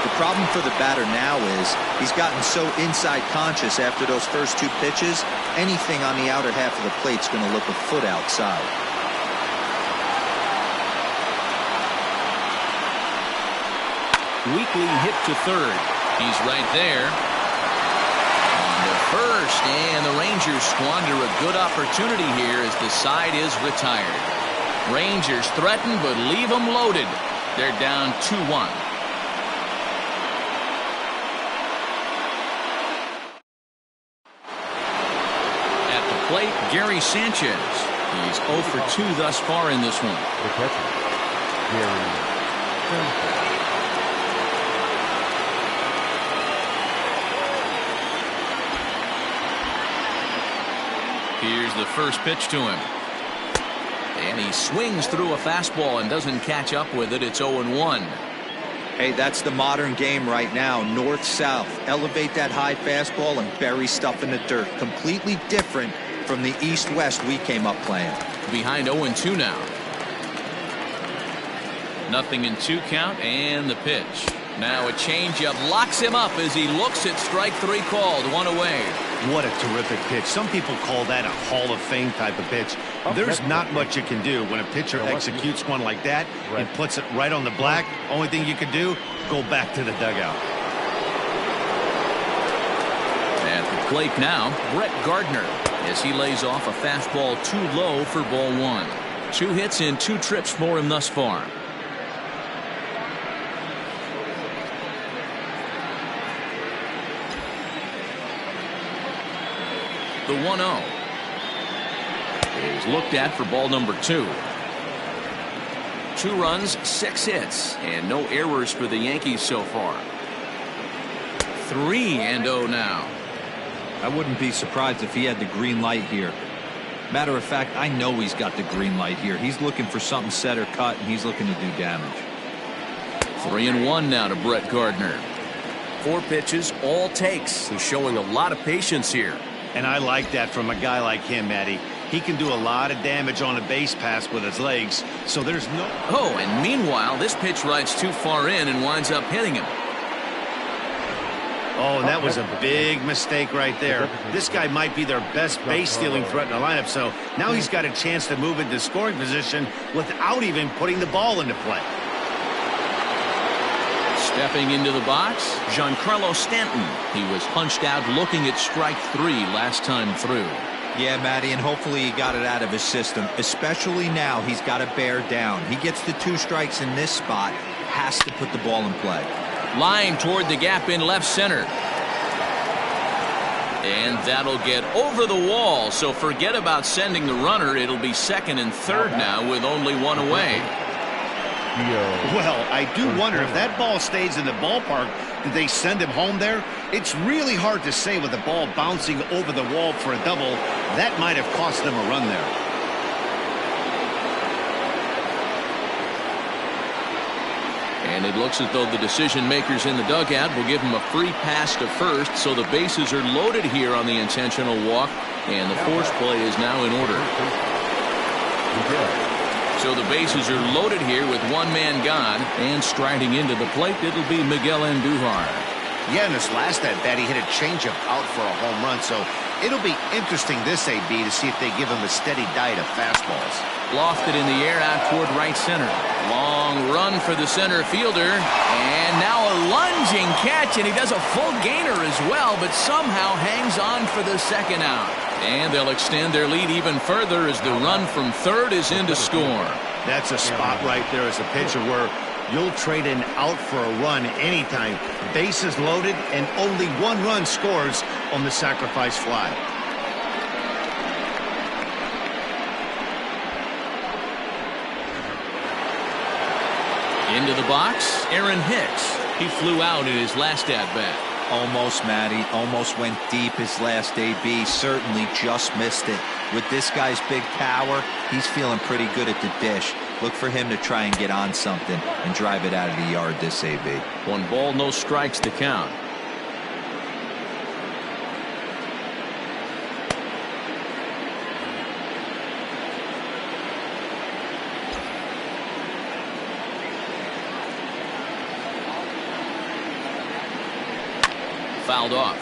The problem for the batter now is he's gotten so inside conscious after those first 2 pitches. Anything on the outer half of the plate is going to look a foot outside. Weekly hit to third. He's right there. On to first, and the Rangers squander a good opportunity here as the side is retired. Rangers threaten, but leave them loaded. They're down 2-1. Plate, Gary Sanchez. He's 0 for 2 thus far in this one. The catcher, Gary Sanchez. Here's the first pitch to him. And he swings through a fastball and doesn't catch up with it. It's 0-1. Hey, that's the modern game right now. North-south. Elevate that high fastball and bury stuff in the dirt. Completely different from the east-west we came up playing. Behind 0-2 now. 0-2 count and the pitch. Now a changeup locks him up as he looks at strike 3 called. 1 away. What a terrific pitch. Some people call that a Hall of Fame type of pitch. There's not much you can do when a pitcher executes one like that and puts it right on the black. Only thing you can do, go back to the dugout. At the plate now, Brett Gardner, as he lays off a fastball too low for ball 1. 2 hits in 2 trips for him thus far. The 1-0 is looked at for ball number 2. 2 runs, 6 hits, and no errors for the Yankees so far. 3-0 now. I wouldn't be surprised if he had the green light here. Matter of fact, I know he's got the green light here. He's looking for something set or cut, and he's looking to do damage. 3-1 now to Brett Gardner. 4 pitches, all takes. He's showing a lot of patience here. And I like that from a guy like him, Matty. He can do a lot of damage on a base pass with his legs, so there's no... Oh, and meanwhile, this pitch rides too far in and winds up hitting him. Oh, and that was a big mistake right there. This guy might be their best base-stealing threat in the lineup, so now he's got a chance to move into scoring position without even putting the ball into play. Stepping into the box, Giancarlo Stanton. He was punched out looking at strike 3 last time through. Yeah, Matty, and hopefully he got it out of his system. Especially now, he's got to bear down. He gets the 2 strikes in this spot, has to put the ball in play. Line toward the gap in left center. And that'll get over the wall, so forget about sending the runner. It'll be 2nd and 3rd now with only 1 away. Well, I do wonder if that ball stays in the ballpark, did they send him home there? It's really hard to say with the ball bouncing over the wall for a double. That might have cost them a run there. And it looks as though the decision makers in the dugout will give him a free pass to first, so the bases are loaded here on the intentional walk, and the force play is now in order. So the bases are loaded here with 1 man gone, and striding into the plate, it'll be Miguel Andujar. Yeah, in his last at-bat, he hit a changeup out for a home run, so it'll be interesting this AB to see if they give him a steady diet of fastballs. Lofted in the air out toward right center. Long run for the center fielder, and now a lunging catch, and he does a full gainer as well, but somehow hangs on for the 2nd out. And they'll extend their lead even further as the run from 3rd is in to score. That's a spot right there as a pitcher where you'll trade an out for a run anytime. Bases loaded and only 1 run scores on the sacrifice fly. Into the box, Aaron Hicks. He flew out in his last at-bat. Almost, Matty. Almost went deep his last AB. Certainly just missed it. With this guy's big power, he's feeling pretty good at the dish. Look for him to try and get on something and drive it out of the yard this AB. 1 ball, no strikes to count. Fouled off.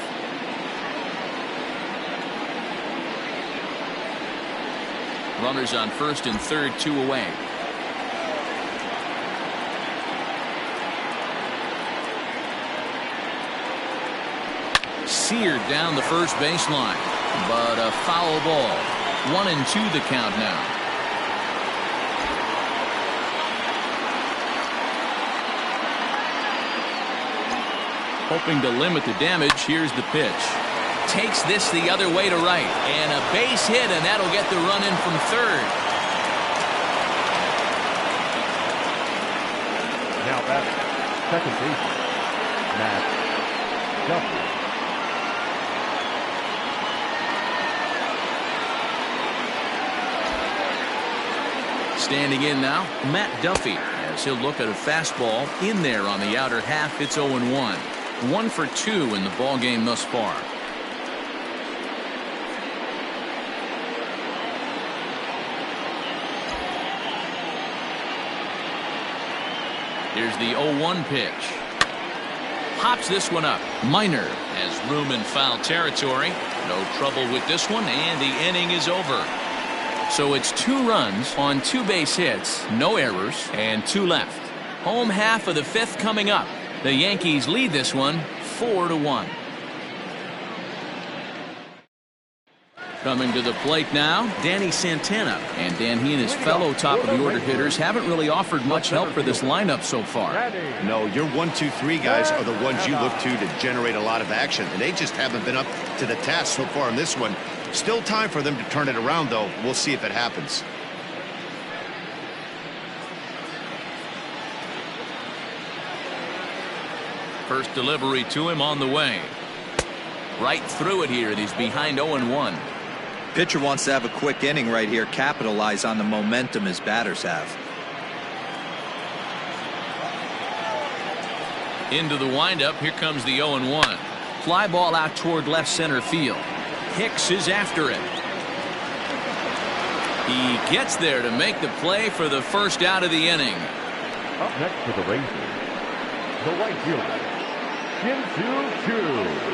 Runners on 1st and 3rd, 2 away. Seared down the first baseline, but a foul ball. 1-2 the count now. Hoping to limit the damage, here's the pitch. Takes this the other way to right, and a base hit, and that'll get the run in from 3rd. Now at second baseman, Matt Duffy. Standing in now, Matt Duffy, as he'll look at a fastball in there on the outer half. It's 0-1. 1 for 2 in the ball game thus far. Here's the 0-1 pitch. Hops this one up. Minor has room in foul territory. No trouble with this one, and the inning is over. So it's 2 runs on 2 base hits, no errors, and 2 left. Home half of the 5th coming up. The Yankees lead this one 4-1. Coming to the plate now, Danny Santana. And Dan, he and his fellow top-of-the-order hitters haven't really offered much help for this lineup so far. No, your 1, 2, 3 guys are the ones you look to generate a lot of action, and they just haven't been up to the task so far in this one. Still time for them to turn it around, though. We'll see if it happens. First delivery to him on the way. Right through it here, and he's behind 0-1. Pitcher wants to have a quick inning right here, capitalize on the momentum his batters have. Into the windup, here comes the 0-1. Fly ball out toward left center field. Hicks is after it. He gets there to make the play for the first out of the inning. Up next for the Rangers, the right fielder, Shin-Soo Choo.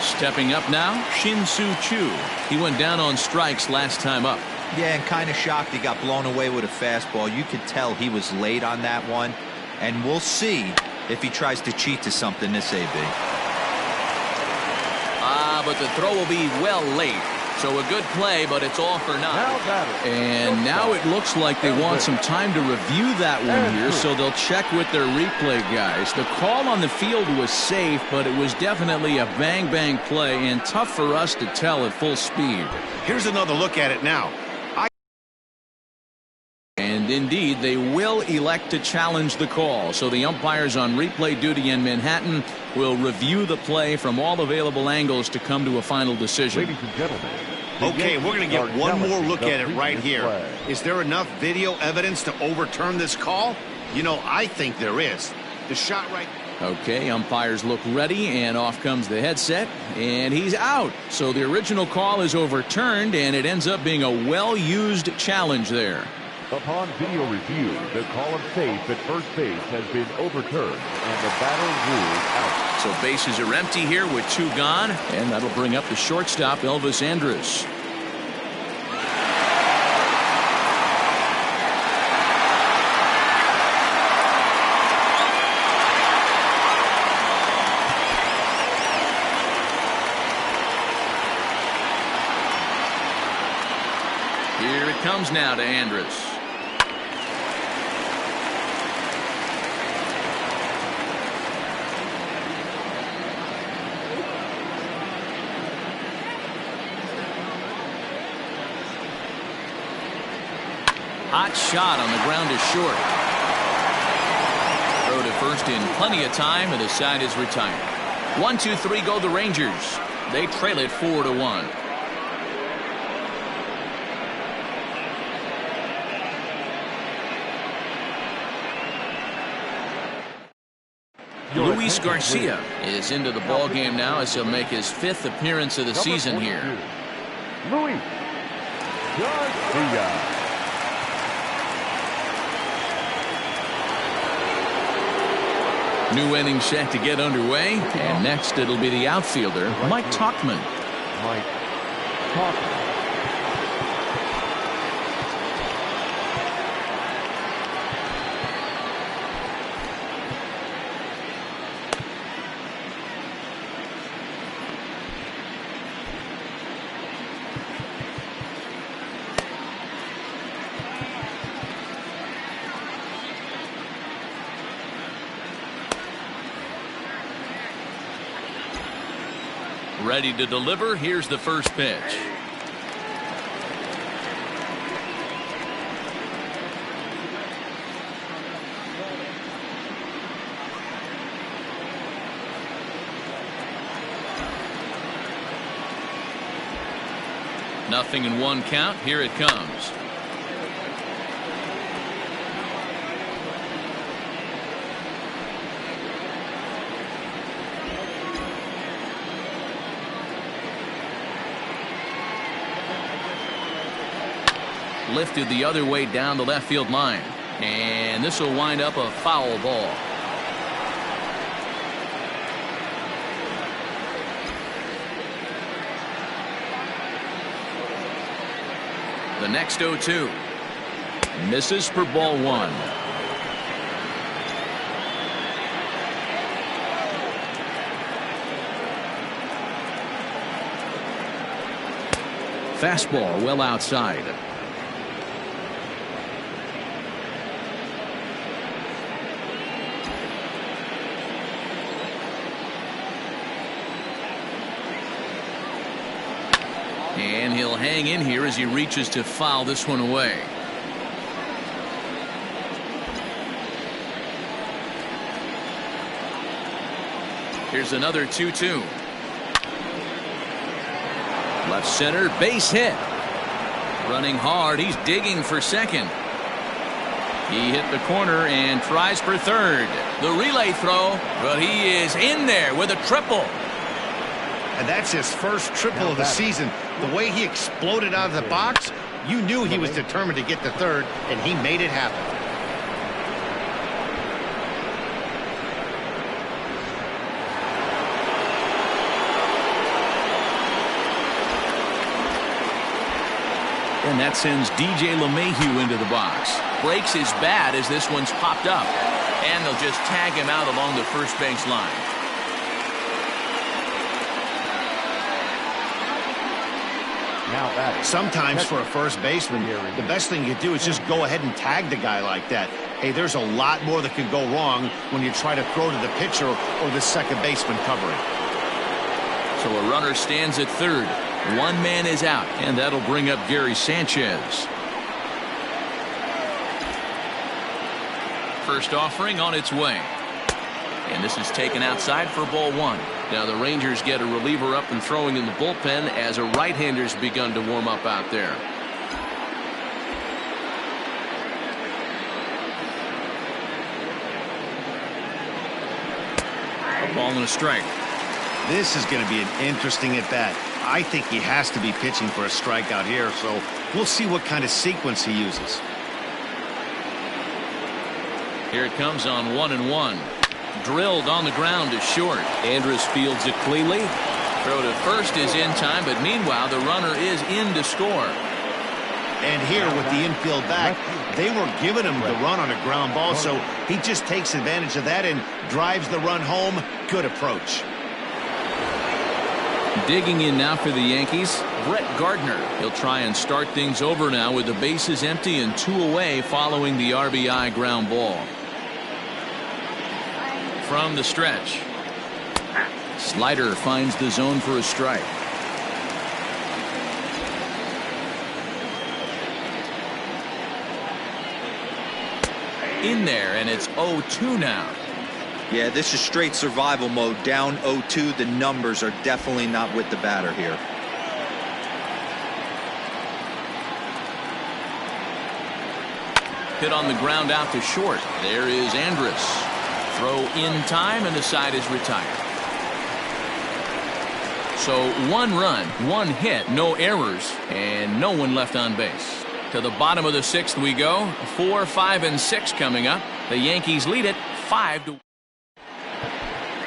Stepping up now, Shin-Soo Choo. He went down on strikes last time up. Yeah, and kind of shocked he got blown away with a fastball. You could tell he was late on that one, and we'll see if he tries to cheat to something this AB. But the throw will be well late. So a good play, but it's all for naught. And now it looks like they want some time to review that one here, so they'll check with their replay guys. The call on the field was safe, but it was definitely a bang-bang play and tough for us to tell at full speed. Here's another look at it now. And indeed, they will elect to challenge the call. So the umpires on replay duty in Manhattan will review the play from all available angles to come to a final decision. Ladies and gentlemen. Okay, we're going to get one more look at it right here. Is there enough video evidence to overturn this call? You know, I think there is. The shot right. Okay, umpires look ready, and off comes the headset, and he's out. So the original call is overturned, and it ends up being a well-used challenge there. Upon video review, the call of safe at first base has been overturned, and the batter ruled out. So bases are empty here with 2 gone. And that'll bring up the shortstop, Elvis Andrus. Here it comes now to Andrus. Hot shot on the ground is short. Throw to first in plenty of time, and the side is retired. 1, 2, 3 go the Rangers. They trail it 4-1. Luis Garcia is into the ball game now as he'll make his 5th appearance of the season here. Luis Garcia. New inning set to get underway, and next it'll be the outfielder, Mike Tauchman. Mike Tauchman. Ready to deliver. Here's the first pitch. Nothing in 1 count. Here it comes. Lifted the other way down the left field line. And this will wind up a foul ball. The next 0-2. Misses for ball one. Fastball well outside. And he'll hang in here as he reaches to foul this one away. Here's another 2-2. Left center, base hit. Running hard, he's digging for second. He hit the corner and tries for third. The relay throw, but he is in there with a triple. And that's his first triple of the season. The way he exploded out of the box, you knew he was determined to get the third, and he made it happen. And that sends DJ LeMahieu into the box. Breaks his bat as this one's popped up. And they'll just tag him out along the first base line. Sometimes for a first baseman, the best thing you do is just go ahead and tag the guy like that. Hey, there's a lot more that could go wrong when you try to throw to the pitcher or the second baseman covering. So a runner stands at third. One man is out, and that'll bring up Gary Sanchez. First offering on its way. And this is taken outside for ball one. Now the Rangers get a reliever up and throwing in the bullpen as a right-hander's begun to warm up out there. A ball and a strike. This is going to be an interesting at-bat. I think he has to be pitching for a strikeout here, so we'll see what kind of sequence he uses. Here it comes on 1-1. Drilled on the ground to short. Andrus fields it cleanly. Throw to first is in time, but meanwhile the runner is in to score. And here with the infield back, they were giving him the run on a ground ball, so he just takes advantage of that and drives the run home. Good approach. Digging in now for the Yankees, Brett Gardner. He'll try and start things over now with the bases empty and two away following the RBI ground ball. From the stretch. Slider finds the zone for a strike. In there, and it's 0-2 now. Yeah, this is straight survival mode. Down 0-2. The numbers are definitely not with the batter here. Hit on the ground out to short. There is Andrus. Throw in time, and the side is retired. So one run, one hit, no errors, and no one left on base. To the bottom of the sixth we go. 4, 5, and 6 coming up. The Yankees lead it 5-1.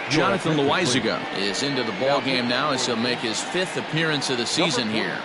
Jonathan Loaizaga is into the ball game now as he'll make his 5th appearance of the season here.